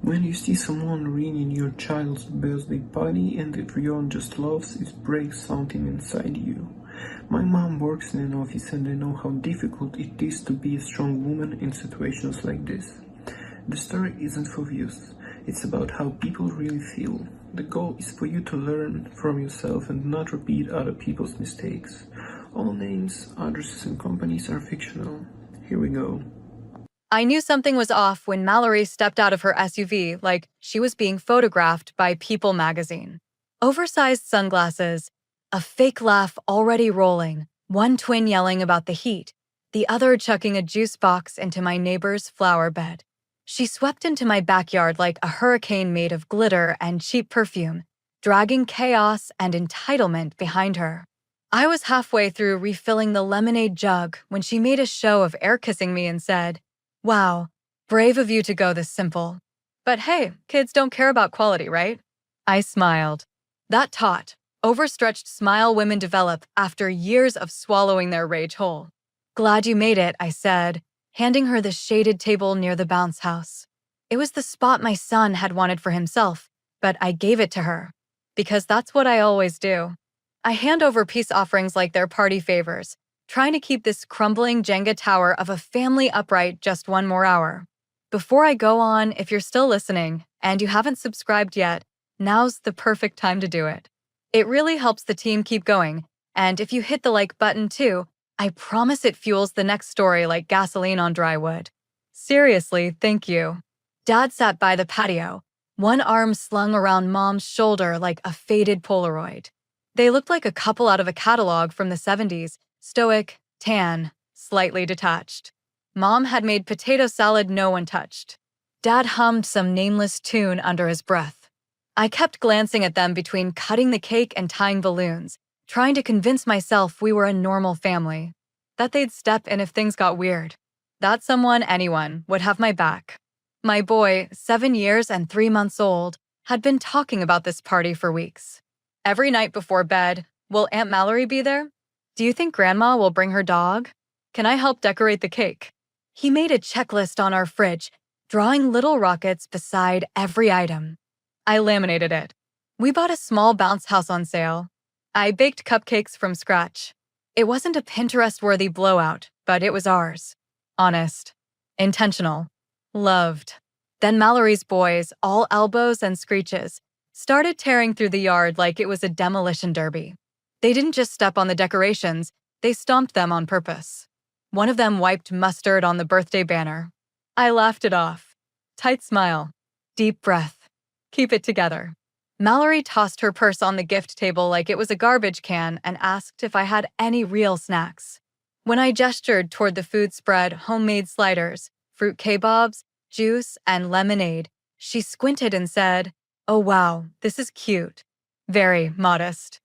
When you see someone ruining your child's birthday party and everyone just laughs, it breaks something inside you. My mom works in an office and I know how difficult it is to be a strong woman in situations like this. The story isn't for views, it's about how people really feel. The goal is for you to learn from yourself and not repeat other people's mistakes. All names, addresses, and companies are fictional. Here we go. I knew something was off when Mallory stepped out of her SUV like she was being photographed by People magazine. Oversized sunglasses, a fake laugh already rolling, one twin yelling about the heat, the other chucking a juice box into my neighbor's flower bed. She swept into my backyard like a hurricane made of glitter and cheap perfume, dragging chaos and entitlement behind her. I was halfway through refilling the lemonade jug when she made a show of air kissing me and said, "Wow, brave of you to go this simple. But hey, kids don't care about quality, right?" I smiled. That taut, overstretched smile women develop after years of swallowing their rage whole. "Glad you made it," I said, handing her the shaded table near the bounce house. It was the spot my son had wanted for himself, but I gave it to her. Because that's what I always do. I hand over peace offerings like they're party favors, trying to keep this crumbling Jenga tower of a family upright just one more hour. Before I go on, if you're still listening and you haven't subscribed yet, now's the perfect time to do it. It really helps the team keep going, and if you hit the like button too, I promise it fuels the next story like gasoline on dry wood. Seriously, thank you. Dad sat by the patio, one arm slung around Mom's shoulder like a faded Polaroid. They looked like a couple out of a catalog from the 70s, stoic, tan, slightly detached. Mom had made potato salad no one touched. Dad hummed some nameless tune under his breath. I kept glancing at them between cutting the cake and tying balloons, trying to convince myself we were a normal family, that they'd step in if things got weird, that someone, anyone, would have my back. My boy, 7 years and 3 months old, had been talking about this party for weeks. Every night before bed, "Will Aunt Mallory be there? Do you think Grandma will bring her dog? Can I help decorate the cake?" He made a checklist on our fridge, drawing little rockets beside every item. I laminated it. We bought a small bounce house on sale. I baked cupcakes from scratch. It wasn't a Pinterest-worthy blowout, but it was ours. Honest. Intentional. Loved. Then Mallory's boys, all elbows and screeches, started tearing through the yard like it was a demolition derby. They didn't just step on the decorations, they stomped them on purpose. One of them wiped mustard on the birthday banner. I laughed it off. Tight smile. Deep breath. Keep it together. Mallory tossed her purse on the gift table like it was a garbage can and asked if I had any real snacks. When I gestured toward the food spread, homemade sliders, fruit kebabs, juice, and lemonade, she squinted and said, "Oh wow, this is cute." Very modest.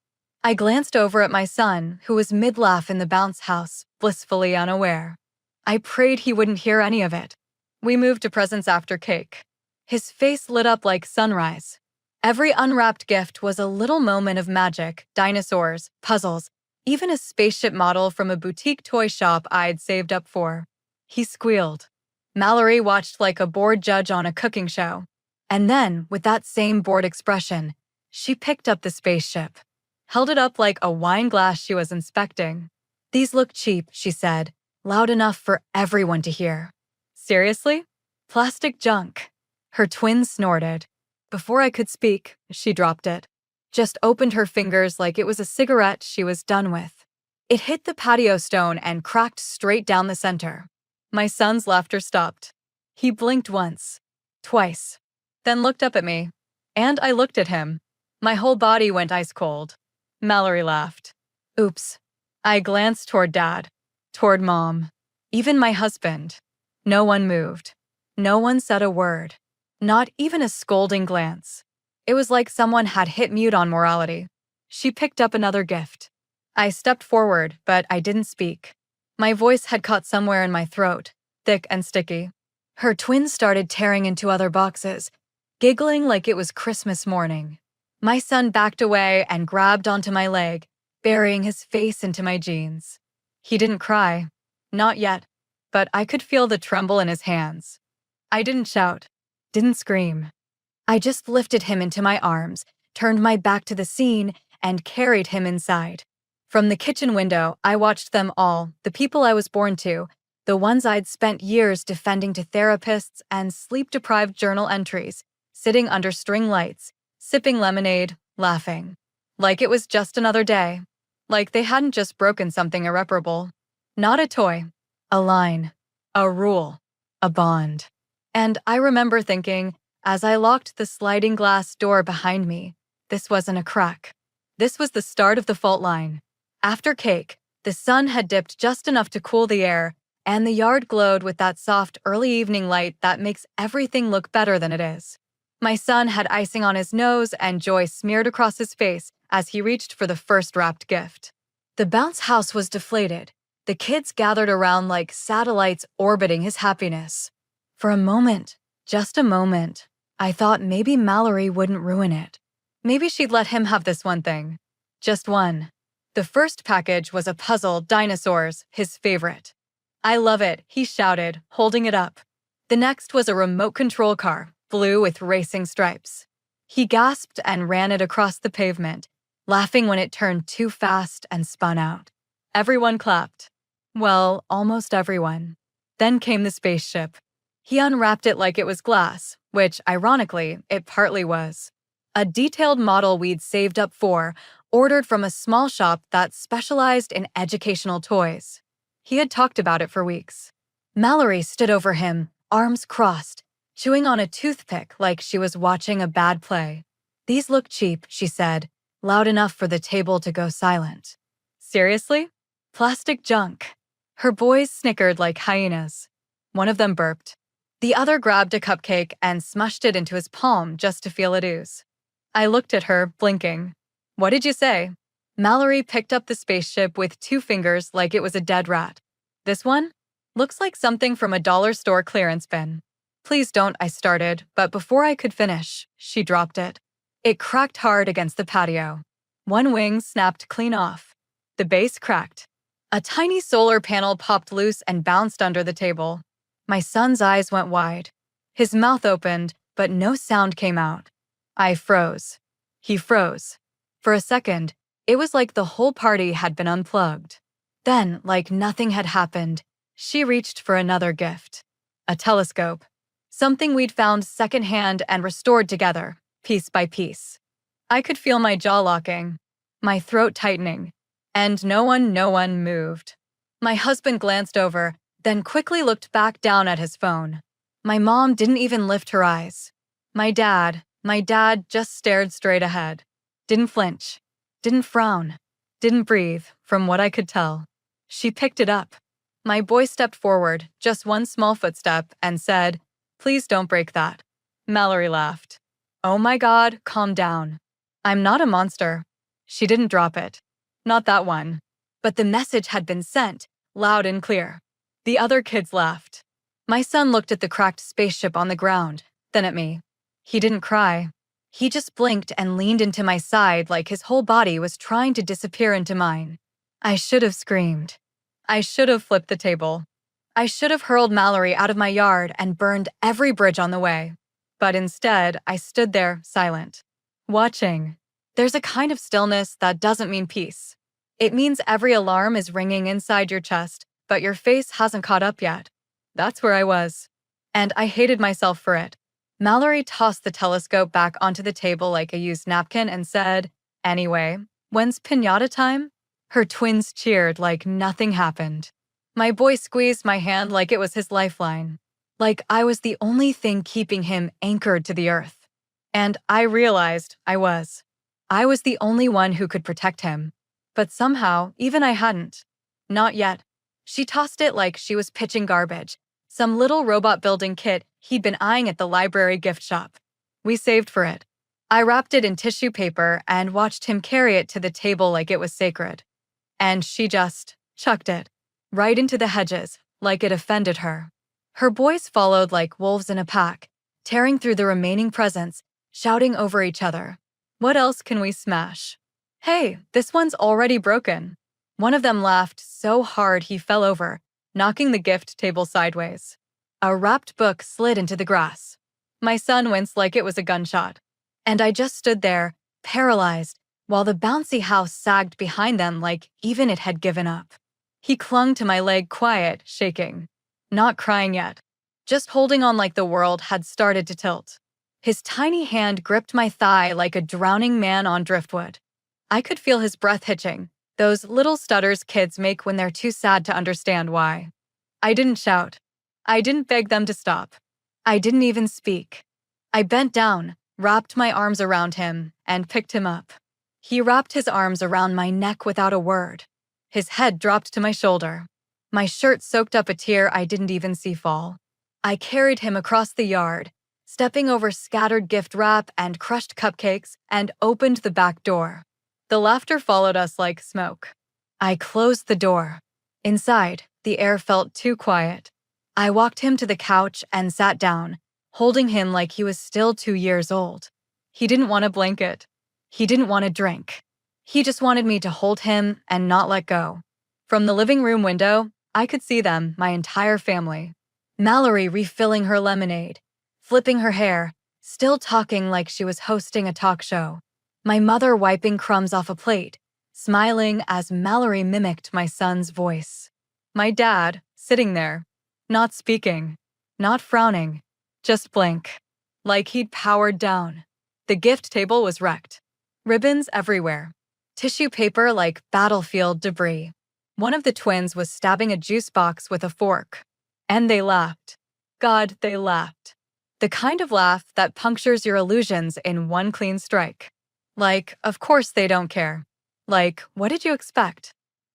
I glanced over at my son, who was mid-laugh in the bounce house, blissfully unaware. I prayed he wouldn't hear any of it. We moved to presents after cake. His face lit up like sunrise. Every unwrapped gift was a little moment of magic, dinosaurs, puzzles, even a spaceship model from a boutique toy shop I'd saved up for. He squealed. Mallory watched like a bored judge on a cooking show. And then, with that same bored expression, she picked up the spaceship, held it up like a wine glass she was inspecting. "These look cheap," she said, loud enough for everyone to hear. "Seriously? Plastic junk." Her twin snorted. Before I could speak, she dropped it, just opened her fingers like it was a cigarette she was done with. It hit the patio stone and cracked straight down the center. My son's laughter stopped. He blinked once, twice, then looked up at me. And I looked at him. My whole body went ice cold. Mallory laughed. Oops. I glanced toward Dad, toward Mom, even my husband. No one moved. No one said a word. Not even a scolding glance. It was like someone had hit mute on morality. She picked up another gift. I stepped forward, but I didn't speak. My voice had caught somewhere in my throat, thick and sticky. Her twins started tearing into other boxes, giggling like it was Christmas morning. My son backed away and grabbed onto my leg, burying his face into my jeans. He didn't cry. Not yet, but I could feel the tremble in his hands. I didn't shout. didn't scream. I just lifted him into my arms, turned my back to the scene, and carried him inside. From the kitchen window, I watched them all, the people I was born to, the ones I'd spent years defending to therapists and sleep-deprived journal entries, sitting under string lights, sipping lemonade, laughing. Like it was just another day. Like they hadn't just broken something irreparable. Not a toy. A line. A rule. A bond. And I remember thinking, as I locked the sliding glass door behind me, this wasn't a crack. This was the start of the fault line. After cake, the sun had dipped just enough to cool the air, and the yard glowed with that soft early evening light that makes everything look better than it is. My son had icing on his nose and joy smeared across his face as he reached for the first wrapped gift. The bounce house was deflated. The kids gathered around like satellites orbiting his happiness. For a moment, just a moment, I thought maybe Mallory wouldn't ruin it. Maybe she'd let him have this one thing. Just one. The first package was a puzzle, dinosaurs, his favorite. "I love it," he shouted, holding it up. The next was a remote control car, blue with racing stripes. He gasped and ran it across the pavement, laughing when it turned too fast and spun out. Everyone clapped. Well, almost everyone. Then came the spaceship. He unwrapped it like it was glass, which, ironically, it partly was. A detailed model we'd saved up for, ordered from a small shop that specialized in educational toys. He had talked about it for weeks. Mallory stood over him, arms crossed, chewing on a toothpick like she was watching a bad play. "These look cheap," she said, loud enough for the table to go silent. "Seriously? Plastic junk." Her boys snickered like hyenas. One of them burped. The other grabbed a cupcake and smushed it into his palm just to feel it ooze. I looked at her, blinking. "What did you say?" Mallory picked up the spaceship with 2 fingers like it was a dead rat. "This one? Looks like something from a dollar store clearance bin." "Please don't," I started, but before I could finish, she dropped it. It cracked hard against the patio. One wing snapped clean off. The base cracked. A tiny solar panel popped loose and bounced under the table. My son's eyes went wide. His mouth opened, but no sound came out. I froze. He froze. For a second, it was like the whole party had been unplugged. Then, like nothing had happened, she reached for another gift. A telescope. Something we'd found secondhand and restored together, piece by piece. I could feel my jaw locking, my throat tightening, and no one moved. My husband glanced over, then quickly looked back down at his phone. My mom didn't even lift her eyes. My dad just stared straight ahead. Didn't flinch. Didn't frown. Didn't breathe, from what I could tell. She picked it up. My boy stepped forward, just one small footstep, and said, "Please don't break that." Mallory laughed. "Oh my God, calm down. I'm not a monster." She didn't drop it. Not that one. But the message had been sent, loud and clear. The other kids laughed. My son looked at the cracked spaceship on the ground, then at me. He didn't cry. He just blinked and leaned into my side like his whole body was trying to disappear into mine. I should have screamed. I should have flipped the table. I should have hurled Mallory out of my yard and burned every bridge on the way. But instead, I stood there, silent, watching. There's a kind of stillness that doesn't mean peace. It means every alarm is ringing inside your chest, but your face hasn't caught up yet. That's where I was. And I hated myself for it. Mallory tossed the telescope back onto the table like a used napkin and said, "Anyway, when's piñata time?" Her twins cheered like nothing happened. My boy squeezed my hand like it was his lifeline, like I was the only thing keeping him anchored to the earth. And I realized I was. I was the only one who could protect him. But somehow, even I hadn't. Not yet. She tossed it like she was pitching garbage, some little robot building kit he'd been eyeing at the library gift shop. We saved for it. I wrapped it in tissue paper and watched him carry it to the table like it was sacred. And she just chucked it right into the hedges, like it offended her. Her boys followed like wolves in a pack, tearing through the remaining presents, shouting over each other. "What else can we smash?" "Hey, this one's already broken." One of them laughed so hard he fell over, knocking the gift table sideways. A wrapped book slid into the grass. My son winced like it was a gunshot. And I just stood there, paralyzed, while the bouncy house sagged behind them like even it had given up. He clung to my leg quiet, shaking. Not crying yet. Just holding on like the world had started to tilt. His tiny hand gripped my thigh like a drowning man on driftwood. I could feel his breath hitching, those little stutters kids make when they're too sad to understand why. I didn't shout. I didn't beg them to stop. I didn't even speak. I bent down, wrapped my arms around him, and picked him up. He wrapped his arms around my neck without a word. His head dropped to my shoulder. My shirt soaked up a tear I didn't even see fall. I carried him across the yard, stepping over scattered gift wrap and crushed cupcakes, and opened the back door. The laughter followed us like smoke. I closed the door. Inside, the air felt too quiet. I walked him to the couch and sat down, holding him like he was still 2 years old. He didn't want a blanket. He didn't want a drink. He just wanted me to hold him and not let go. From the living room window, I could see them, my entire family. Mallory refilling her lemonade, flipping her hair, still talking like she was hosting a talk show. My mother wiping crumbs off a plate, smiling as Mallory mimicked my son's voice. My dad, sitting there, not speaking, not frowning, just blank, like he'd powered down. The gift table was wrecked. Ribbons everywhere. Tissue paper like battlefield debris. One of the twins was stabbing a juice box with a fork. And they laughed. God, they laughed. The kind of laugh that punctures your illusions in one clean strike. Like, of course they don't care. Like, what did you expect?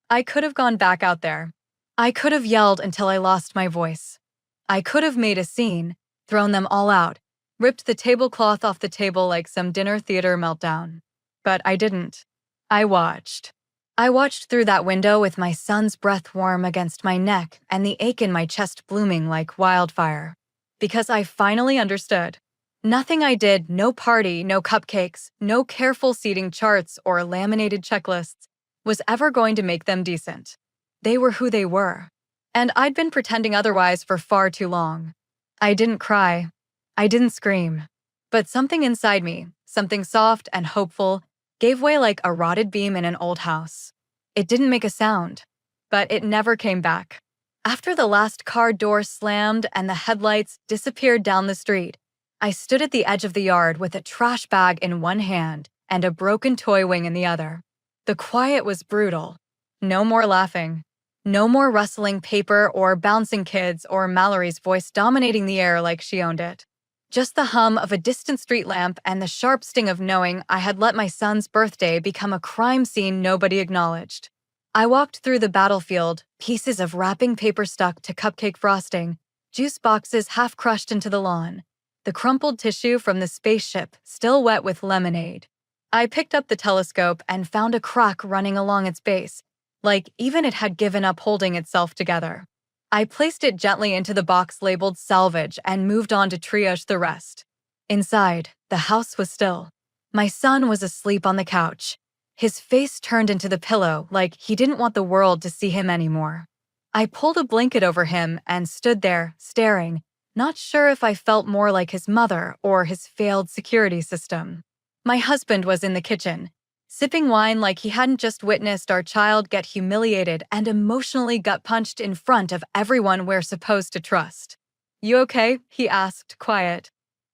I could have gone back out there. I could have yelled until I lost my voice. I could have made a scene, thrown them all out, ripped the tablecloth off the table like some dinner theater meltdown. But I didn't. I watched. I watched through that window with my son's breath warm against my neck and the ache in my chest blooming like wildfire. Because I finally understood. Nothing I did, no party, no cupcakes, no careful seating charts or laminated checklists, was ever going to make them decent. They were who they were. And I'd been pretending otherwise for far too long. I didn't cry. I didn't scream. But something inside me, something soft and hopeful, gave way like a rotted beam in an old house. It didn't make a sound, but it never came back. After the last car door slammed and the headlights disappeared down the street, I stood at the edge of the yard with a trash bag in one hand and a broken toy wing in the other. The quiet was brutal. No more laughing. No more rustling paper or bouncing kids or Mallory's voice dominating the air like she owned it. Just the hum of a distant street lamp and the sharp sting of knowing I had let my son's birthday become a crime scene nobody acknowledged. I walked through the battlefield, pieces of wrapping paper stuck to cupcake frosting, juice boxes half crushed into the lawn, the crumpled tissue from the spaceship still wet with lemonade. I picked up the telescope and found a crack running along its base, like even it had given up holding itself together. I placed it gently into the box labeled salvage and moved on to triage the rest. Inside, the house was still. My son was asleep on the couch, his face turned into the pillow like he didn't want the world to see him anymore. I pulled a blanket over him and stood there, staring, not sure if I felt more like his mother or his failed security system. My husband was in the kitchen, sipping wine like he hadn't just witnessed our child get humiliated and emotionally gut-punched in front of everyone we're supposed to trust. "You okay?" he asked, quiet.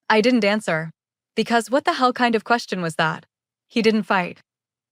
I didn't answer. Because what the hell kind of question was that? He didn't fight.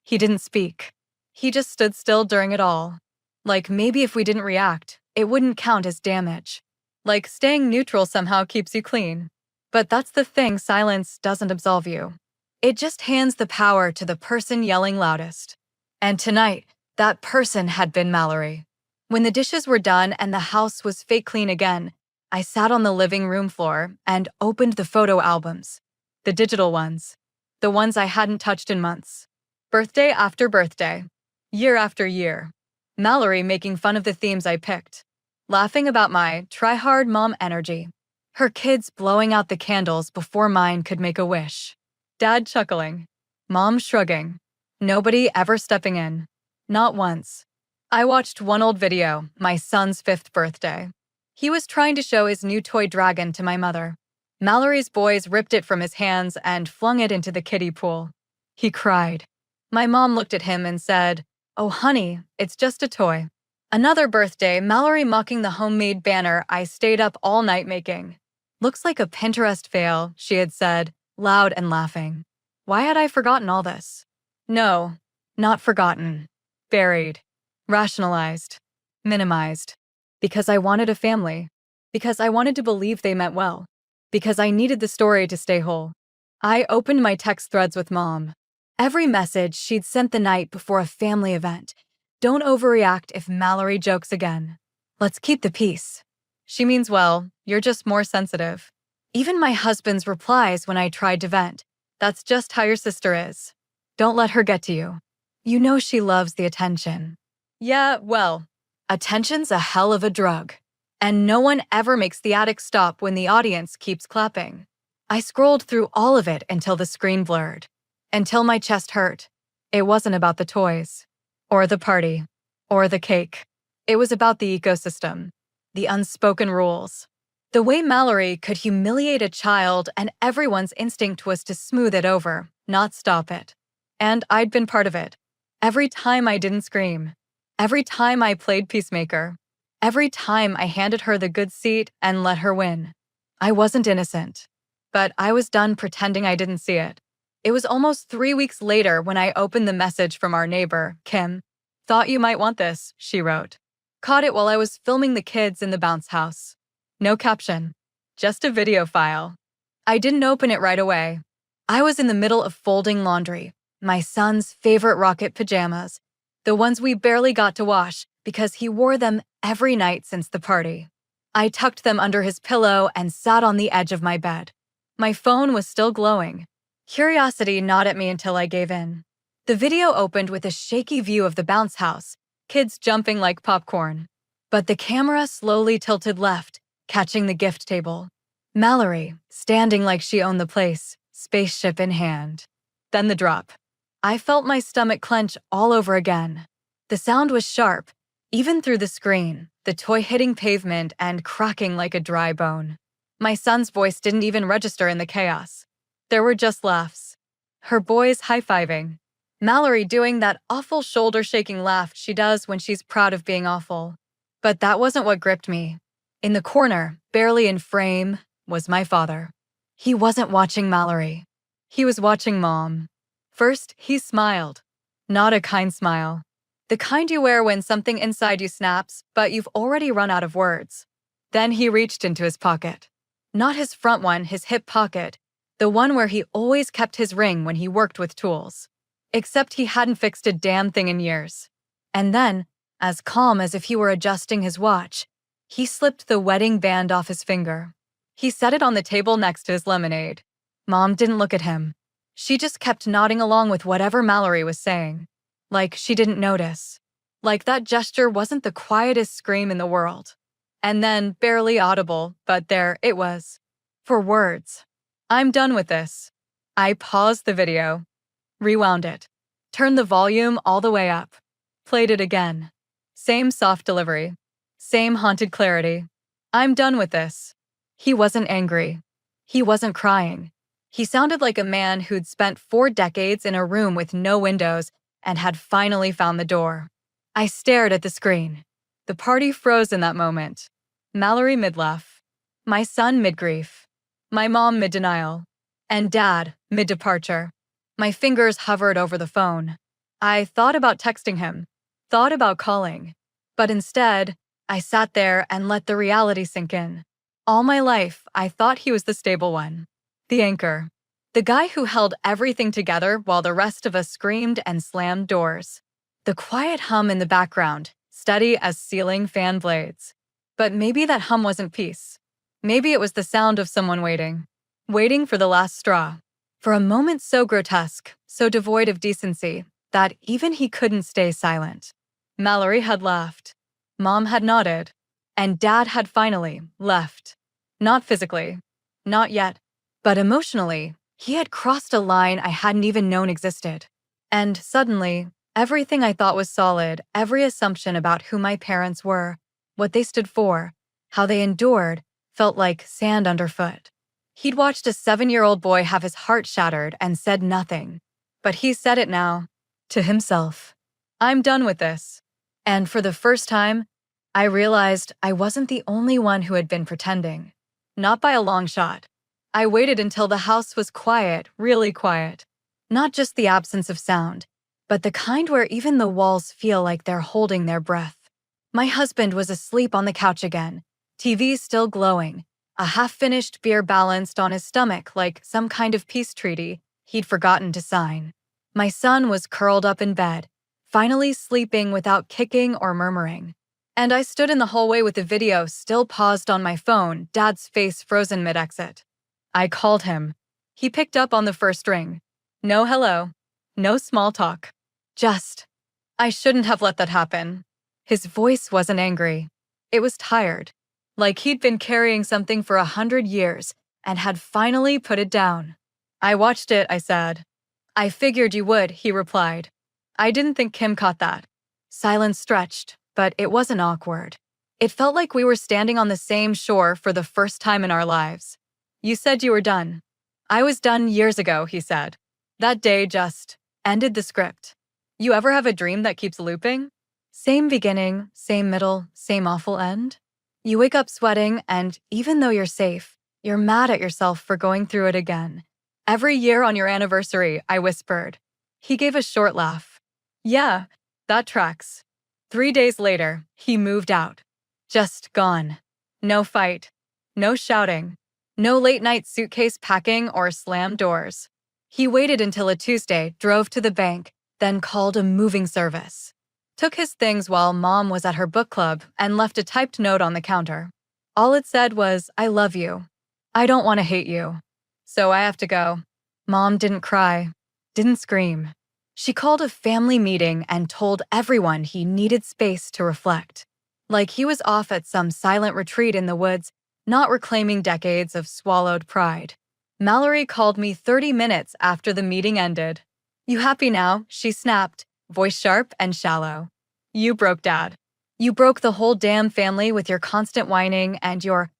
He didn't speak. He just stood still during it all. Like maybe if we didn't react, it wouldn't count as damage. Like staying neutral somehow keeps you clean. But that's the thing, silence doesn't absolve you. It just hands the power to the person yelling loudest. And tonight, that person had been Mallory. When the dishes were done and the house was fake clean again, I sat on the living room floor and opened the photo albums. The digital ones. The ones I hadn't touched in months. Birthday after birthday. Year after year. Mallory making fun of the themes I picked. Laughing about my try-hard mom energy. Her kids blowing out the candles before mine could make a wish. Dad chuckling. Mom shrugging. Nobody ever stepping in. Not once. I watched one old video, my son's 5th birthday. He was trying to show his new toy dragon to my mother. Mallory's boys ripped it from his hands and flung it into the kiddie pool. He cried. My mom looked at him and said, "Oh, honey, it's just a toy." Another birthday, Mallory mocking the homemade banner I stayed up all night making. "Looks like a Pinterest fail," she had said, loud and laughing. Why had I forgotten all this? No, not forgotten. Buried. Rationalized. Minimized. Because I wanted a family. Because I wanted to believe they meant well. Because I needed the story to stay whole. I opened my text threads with Mom. Every message she'd sent the night before a family event. Don't overreact if Mallory jokes again. Let's keep the peace. She means well, you're just more sensitive. Even my husband's replies when I tried to vent. That's just how your sister is. Don't let her get to you. You know she loves the attention. Yeah, well, attention's a hell of a drug. And no one ever makes the addict stop when the audience keeps clapping. I scrolled through all of it until the screen blurred. Until my chest hurt. It wasn't about the toys. Or the party. Or the cake. It was about the ecosystem. The unspoken rules. The way Mallory could humiliate a child and everyone's instinct was to smooth it over, not stop it. And I'd been part of it. Every time I didn't scream. Every time I played peacemaker. Every time I handed her the good seat and let her win. I wasn't innocent. But I was done pretending I didn't see it. It was almost 3 weeks later when I opened the message from our neighbor, Kim. "Thought you might want this," she wrote. Caught it while I was filming the kids in the bounce house. No caption. Just a video file. I didn't open it right away. I was in the middle of folding laundry, my son's favorite Rocket pajamas, the ones we barely got to wash because he wore them every night since the party. I tucked them under his pillow and sat on the edge of my bed. My phone was still glowing. Curiosity gnawed at me until I gave in. The video opened with a shaky view of the bounce house, kids jumping like popcorn. But the camera slowly tilted left, catching the gift table. Mallory, standing like she owned the place, spaceship in hand. Then the drop. I felt my stomach clench all over again. The sound was sharp, even through the screen, the toy hitting pavement and cracking like a dry bone. My son's voice didn't even register in the chaos. There were just laughs. Her boys high-fiving. Mallory doing that awful shoulder-shaking laugh she does when she's proud of being awful. But that wasn't what gripped me. In the corner, barely in frame, was my father. He wasn't watching Mallory. He was watching Mom. First, he smiled. Not a kind smile. The kind you wear when something inside you snaps, but you've already run out of words. Then he reached into his pocket. Not his front one, his hip pocket. The one where he always kept his ring when he worked with tools. Except he hadn't fixed a damn thing in years. And then, as calm as if he were adjusting his watch, he slipped the wedding band off his finger. He set it on the table next to his lemonade. Mom didn't look at him. She just kept nodding along with whatever Mallory was saying. Like she didn't notice. Like that gesture wasn't the quietest scream in the world. And then, barely audible, but there it was. For words. I'm done with this. I paused the video. Rewound it. Turned the volume all the way up. Played it again. Same soft delivery. Same haunted clarity. I'm done with this. He wasn't angry. He wasn't crying. He sounded like a man who'd spent 4 decades in a room with no windows and had finally found the door. I stared at the screen. The party froze in that moment. Mallory mid-laugh. My son mid-grief. My mom mid-denial. And Dad mid-departure. My fingers hovered over the phone. I thought about texting him. Thought about calling. But instead, I sat there and let the reality sink in. All my life, I thought he was the stable one. The anchor. The guy who held everything together while the rest of us screamed and slammed doors. The quiet hum in the background, steady as ceiling fan blades. But maybe that hum wasn't peace. Maybe it was the sound of someone waiting. Waiting for the last straw. For a moment so grotesque, so devoid of decency, that even he couldn't stay silent. Mallory had laughed. Mom had nodded. And Dad had finally left. Not physically. Not yet. But emotionally, he had crossed a line I hadn't even known existed. And suddenly, everything I thought was solid, every assumption about who my parents were, what they stood for, how they endured, felt like sand underfoot. He'd watched a 7-year-old boy have his heart shattered and said nothing. But he said it now, to himself. I'm done with this. And for the first time, I realized I wasn't the only one who had been pretending. Not by a long shot. I waited until the house was quiet, really quiet. Not just the absence of sound, but the kind where even the walls feel like they're holding their breath. My husband was asleep on the couch again, TV still glowing, a half-finished beer balanced on his stomach like some kind of peace treaty he'd forgotten to sign. My son was curled up in bed, finally sleeping without kicking or murmuring. And I stood in the hallway with the video still paused on my phone, Dad's face frozen mid-exit. I called him. He picked up on the first ring. No hello. No small talk. Just, I shouldn't have let that happen. His voice wasn't angry. It was tired. Like he'd been carrying something for 100 years and had finally put it down. I watched it, I said. I figured you would, he replied. I didn't think Kim caught that. Silence stretched, but it wasn't awkward. It felt like we were standing on the same shore for the first time in our lives. You said you were done. I was done years ago, he said. That day just ended the script. You ever have a dream that keeps looping? Same beginning, same middle, same awful end? You wake up sweating, and even though you're safe, you're mad at yourself for going through it again. Every year on your anniversary, I whispered. He gave a short laugh. Yeah, that tracks. 3 days later, he moved out. Just gone. No fight. No shouting. No late-night suitcase packing or slammed doors. He waited until a Tuesday, drove to the bank, then called a moving service. Took his things while Mom was at her book club and left a typed note on the counter. All it said was, I love you. I don't want to hate you. So I have to go. Mom didn't cry, didn't scream. She called a family meeting and told everyone he needed space to reflect. Like he was off at some silent retreat in the woods, not reclaiming decades of swallowed pride. Mallory called me 30 minutes after the meeting ended. You happy now? She snapped, voice sharp and shallow. You broke Dad. You broke the whole damn family with your constant whining and your,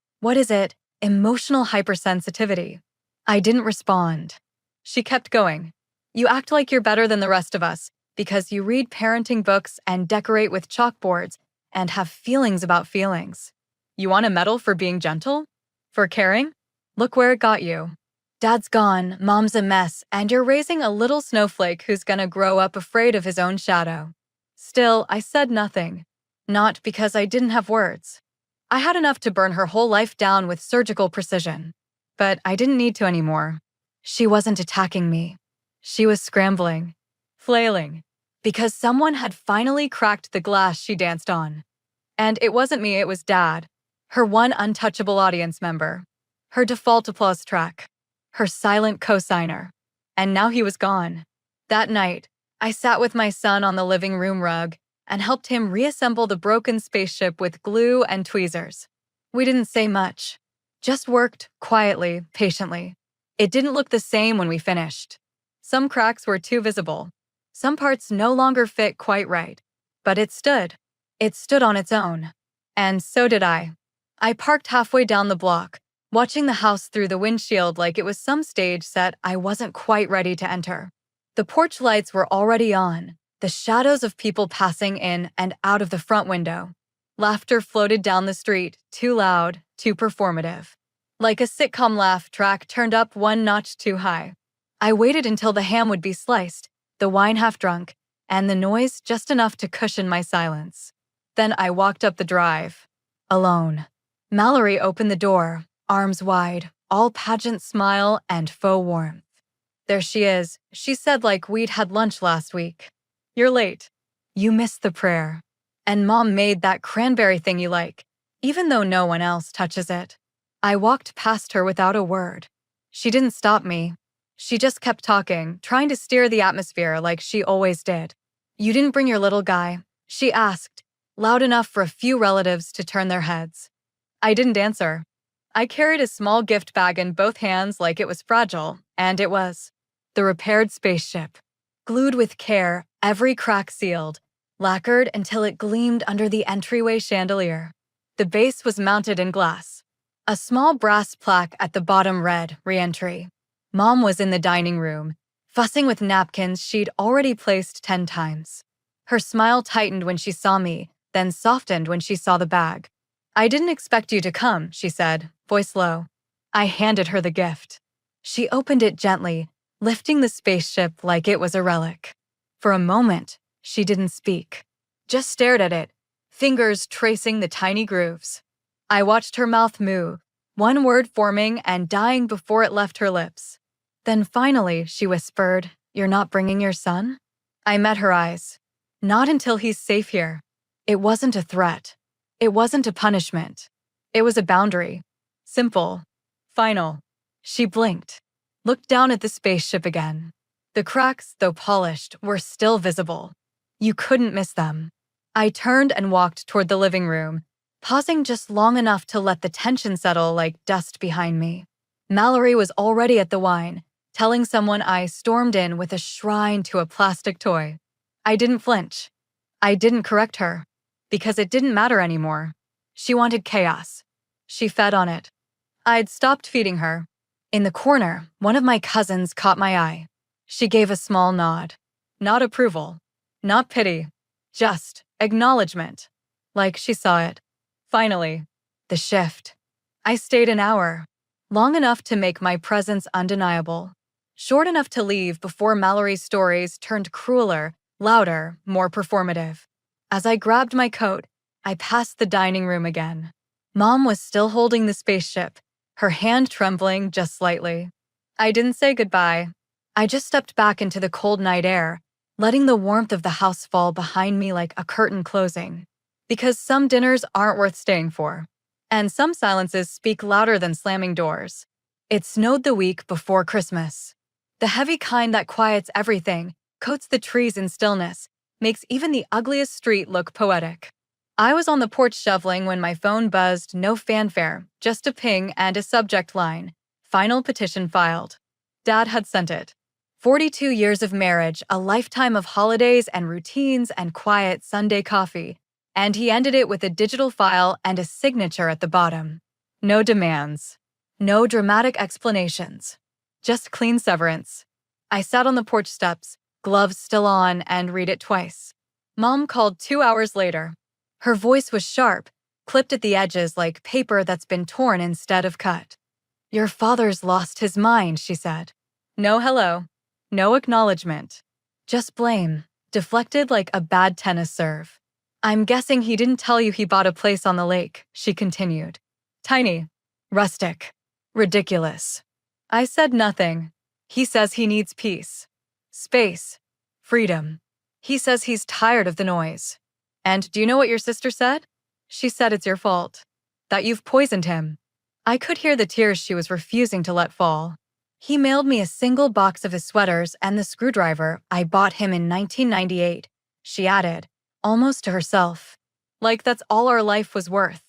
emotional hypersensitivity. I didn't respond. She kept going. You act like you're better than the rest of us because you read parenting books and decorate with chalkboards and have feelings about feelings. You want a medal for being gentle? For caring? Look where it got you. Dad's gone, Mom's a mess, and you're raising a little snowflake who's gonna grow up afraid of his own shadow. Still, I said nothing. Not because I didn't have words. I had enough to burn her whole life down with surgical precision. But I didn't need to anymore. She wasn't attacking me. She was scrambling, flailing, because someone had finally cracked the glass she danced on. And it wasn't me, it was Dad, her one untouchable audience member, her default applause track, her silent cosigner. And now he was gone. That night, I sat with my son on the living room rug and helped him reassemble the broken spaceship with glue and tweezers. We didn't say much, just worked quietly, patiently. It didn't look the same when we finished. Some cracks were too visible. Some parts no longer fit quite right. But it stood. It stood on its own. And so did I. I parked halfway down the block, watching the house through the windshield like it was some stage set I wasn't quite ready to enter. The porch lights were already on, the shadows of people passing in and out of the front window. Laughter floated down the street, too loud, too performative. Like a sitcom laugh track turned up one notch too high. I waited until the ham would be sliced, the wine half drunk, and the noise just enough to cushion my silence. Then I walked up the drive, alone. Mallory opened the door, arms wide, all pageant smile and faux warmth. There she is, she said like we'd had lunch last week. You're late. You missed the prayer. And Mom made that cranberry thing you like, even though no one else touches it. I walked past her without a word. She didn't stop me. She just kept talking, trying to steer the atmosphere like she always did. You didn't bring your little guy? She asked, loud enough for a few relatives to turn their heads. I didn't answer. I carried a small gift bag in both hands like it was fragile, and it was. The repaired spaceship. Glued with care, every crack sealed, lacquered until it gleamed under the entryway chandelier. The base was mounted in glass. A small brass plaque at the bottom read, "Reentry." Mom was in the dining room, fussing with napkins she'd already placed 10 times. Her smile tightened when she saw me, then softened when she saw the bag. "I didn't expect you to come," she said, voice low. I handed her the gift. She opened it gently, lifting the spaceship like it was a relic. For a moment, she didn't speak, just stared at it, fingers tracing the tiny grooves. I watched her mouth move, one word forming and dying before it left her lips. Then finally, she whispered, "You're not bringing your son?" I met her eyes. "Not until he's safe here." It wasn't a threat. It wasn't a punishment. It was a boundary. Simple. Final. She blinked, looked down at the spaceship again. The cracks, though polished, were still visible. You couldn't miss them. I turned and walked toward the living room, pausing just long enough to let the tension settle like dust behind me. Mallory was already at the wine, telling someone I stormed in with a shrine to a plastic toy. I didn't flinch. I didn't correct her, because it didn't matter anymore. She wanted chaos. She fed on it. I'd stopped feeding her. In the corner, one of my cousins caught my eye. She gave a small nod. Not approval. Not pity. Just acknowledgement. Like she saw it. Finally, the shift. I stayed an hour. Long enough to make my presence undeniable. Short enough to leave before Mallory's stories turned crueler, louder, more performative. As I grabbed my coat, I passed the dining room again. Mom was still holding the spaceship, her hand trembling just slightly. I didn't say goodbye. I just stepped back into the cold night air, letting the warmth of the house fall behind me like a curtain closing. Because some dinners aren't worth staying for. And some silences speak louder than slamming doors. It snowed the week before Christmas. The heavy kind that quiets everything, coats the trees in stillness, makes even the ugliest street look poetic. I was on the porch shoveling when my phone buzzed, no fanfare, just a ping and a subject line. Final petition filed. Dad had sent it. 42 years of marriage, a lifetime of holidays and routines and quiet Sunday coffee. And he ended it with a digital file and a signature at the bottom. No demands. No dramatic explanations. Just clean severance. I sat on the porch steps, gloves still on, and read it twice. Mom called 2 hours later. Her voice was sharp, clipped at the edges like paper that's been torn instead of cut. "Your father's lost his mind," she said. No hello. No acknowledgement. Just blame, deflected like a bad tennis serve. "I'm guessing he didn't tell you he bought a place on the lake," she continued. "Tiny. Rustic. Ridiculous." I said nothing. "He says he needs peace. Space. Freedom. He says he's tired of the noise. And do you know what your sister said? She said it's your fault. That you've poisoned him." I could hear the tears she was refusing to let fall. "He mailed me a single box of his sweaters and the screwdriver I bought him in 1998, she added, almost to herself. Like that's all our life was worth.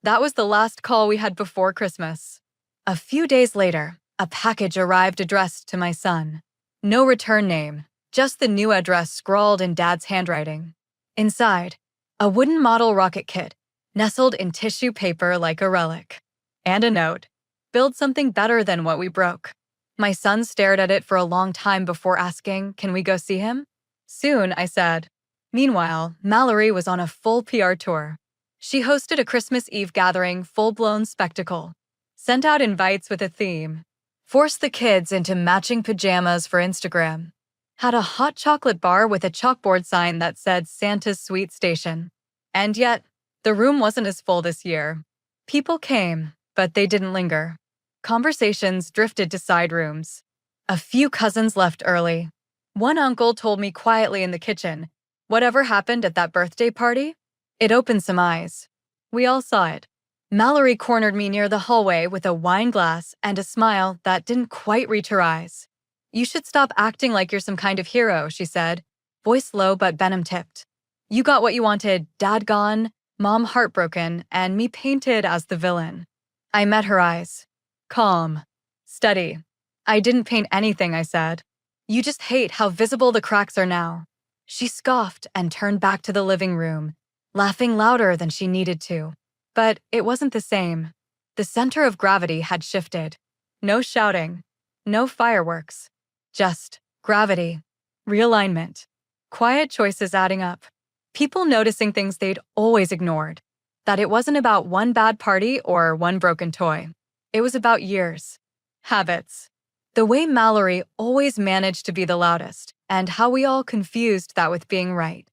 That was the last call we had before Christmas. A few days later, a package arrived addressed to my son. No return name, just the new address scrawled in Dad's handwriting. Inside, a wooden model rocket kit, nestled in tissue paper like a relic. And a note. "Build something better than what we broke." My son stared at it for a long time before asking, "Can we go see him?" "Soon," I said. Meanwhile, Mallory was on a full PR tour. She hosted a Christmas Eve gathering, full-blown spectacle. Sent out invites with a theme. Forced the kids into matching pajamas for Instagram. Had a hot chocolate bar with a chalkboard sign that said Santa's Sweet Station. And yet, the room wasn't as full this year. People came, but they didn't linger. Conversations drifted to side rooms. A few cousins left early. One uncle told me quietly in the kitchen, "Whatever happened at that birthday party?" It opened some eyes. We all saw it. Mallory cornered me near the hallway with a wine glass and a smile that didn't quite reach her eyes. "You should stop acting like you're some kind of hero," she said, voice low but venom-tipped. "You got what you wanted, Dad gone, Mom heartbroken, and me painted as the villain." I met her eyes. Calm. Steady. "I didn't paint anything," I said. "You just hate how visible the cracks are now." She scoffed and turned back to the living room, laughing louder than she needed to. But it wasn't the same. The center of gravity had shifted. No shouting, no fireworks, just gravity, realignment, quiet choices adding up, people noticing things they'd always ignored. That it wasn't about one bad party or one broken toy. It was about years, habits, the way Mallory always managed to be the loudest, and how we all confused that with being right.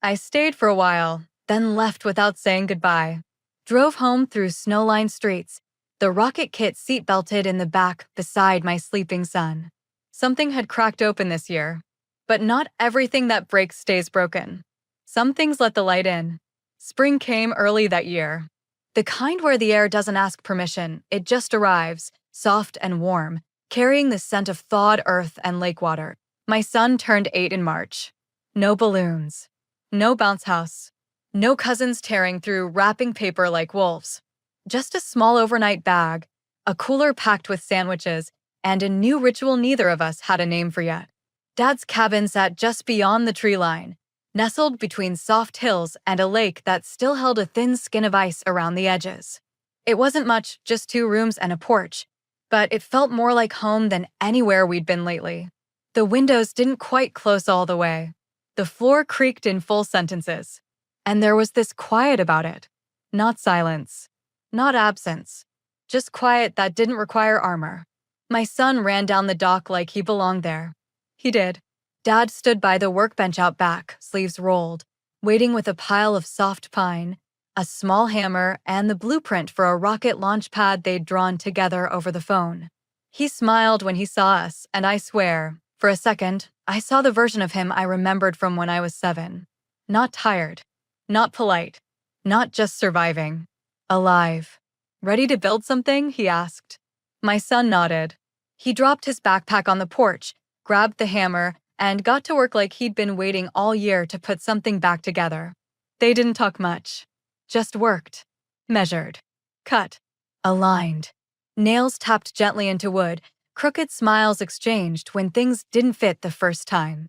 I stayed for a while, then left without saying goodbye. Drove home through snow-lined streets, the rocket kit seat-belted in the back beside my sleeping son. Something had cracked open this year, but not everything that breaks stays broken. Some things let the light in. Spring came early that year. The kind where the air doesn't ask permission, it just arrives, soft and warm, carrying the scent of thawed earth and lake water. My son turned 8 in March. No balloons. No bounce house. No cousins tearing through wrapping paper like wolves. Just a small overnight bag, a cooler packed with sandwiches, and a new ritual neither of us had a name for yet. Dad's cabin sat just beyond the tree line, nestled between soft hills and a lake that still held a thin skin of ice around the edges. It wasn't much, just 2 rooms and a porch, but it felt more like home than anywhere we'd been lately. The windows didn't quite close all the way. The floor creaked in full sentences. And there was this quiet about it. Not silence. Not absence. Just quiet that didn't require armor. My son ran down the dock like he belonged there. He did. Dad stood by the workbench out back, sleeves rolled, waiting with a pile of soft pine, a small hammer, and the blueprint for a rocket launch pad they'd drawn together over the phone. He smiled when he saw us, and I swear, for a second, I saw the version of him I remembered from when I was 7. Not tired. Not polite. Not just surviving. Alive. Ready to build something? He asked. My son nodded. He dropped his backpack on the porch, grabbed the hammer, and got to work like he'd been waiting all year to put something back together. They didn't talk much. Just worked. Measured. Cut. Aligned. Nails tapped gently into wood, crooked smiles exchanged when things didn't fit the first time.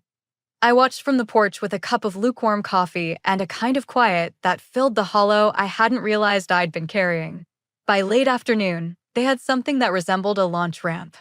I watched from the porch with a cup of lukewarm coffee and a kind of quiet that filled the hollow I hadn't realized I'd been carrying. By late afternoon, they had something that resembled a launch ramp.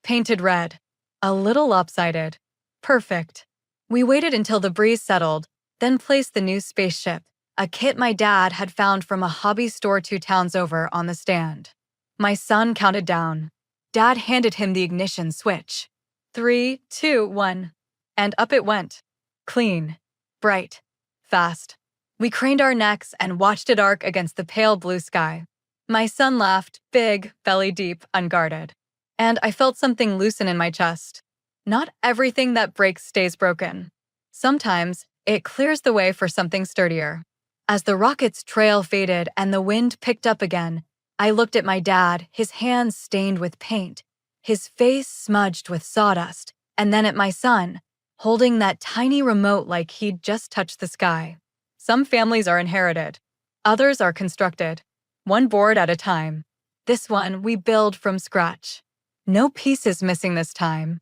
Painted red. A little lopsided. Perfect. We waited until the breeze settled, then placed the new spaceship, a kit my dad had found from a hobby store 2 towns over, on the stand. My son counted down. Dad handed him the ignition switch. 3, 2, 1. And up it went. Clean. Bright. Fast. We craned our necks and watched it arc against the pale blue sky. My son laughed, big, belly deep, unguarded. And I felt something loosen in my chest. Not everything that breaks stays broken. Sometimes, it clears the way for something sturdier. As the rocket's trail faded and the wind picked up again, I looked at my dad, his hands stained with paint, his face smudged with sawdust, and then at my son, holding that tiny remote like he'd just touched the sky. Some families are inherited. Others are constructed. One board at a time. This one we build from scratch. No pieces missing this time.